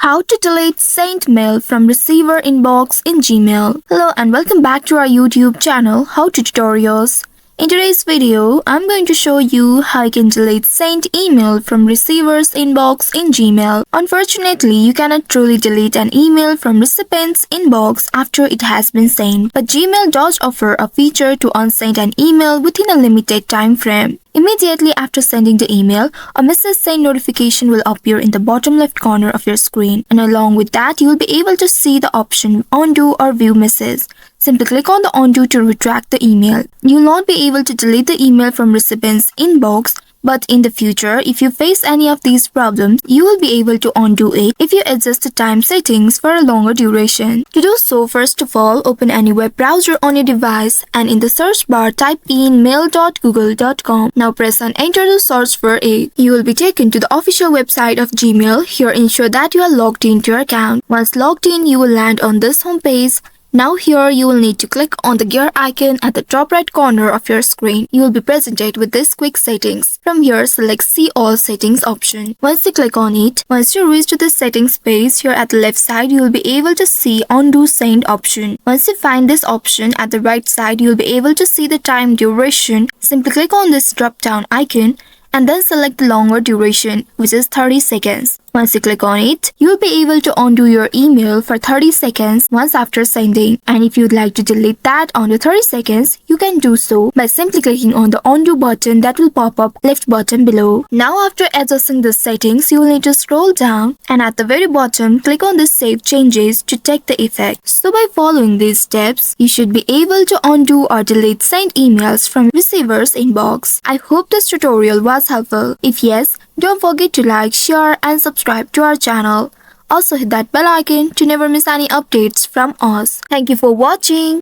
How to delete sent mail from receiver inbox in Gmail. Hello and welcome back to our YouTube channel, How to Tutorials. In today's video, I'm going to show you how you can delete sent email from receiver's inbox in Gmail. Unfortunately, you cannot truly delete an email from recipient's inbox after it has been sent, but Gmail does offer a feature to unsend an email within a limited time frame. Immediately after sending the email, a message send notification will appear in the bottom left corner of your screen, and along with that, you will be able to see the option Undo or View Message. Simply click on the Undo to retract the email. You will not be able to delete the email from recipient's inbox, but in the future, if you face any of these problems, you will be able to undo it if you adjust the time settings for a longer duration. To do so, first of all, open any web browser on your device and in the search bar type in mail.google.com. Now press on enter to search for it. You will be taken to the official website of Gmail. Here ensure that you are logged into your account. Once logged in, you will land on this homepage. Now here you will need to click on the gear icon at the top right corner of your screen. You will be presented with this quick settings. From here select see all settings option. Once you click on it, once you reach to the settings page, here at the left side you will be able to see undo send option. Once you find this option at the right side, you will be able to see the time duration. Simply click on this drop down icon and then select the longer duration, which is 30 seconds. Once you click on it, you will be able to undo your email for 30 seconds once after sending. And if you'd like to delete that under 30 seconds, you can do so by simply clicking on the undo button that will pop up left button below. Now after adjusting the settings, you will need to scroll down and at the very bottom, click on the save changes to take the effect. So by following these steps, you should be able to undo or delete sent emails from receiver's inbox. I hope this tutorial was helpful. If yes, don't forget to like, share and subscribe to our channel. Also hit that bell icon to never miss any updates from us. Thank you for watching.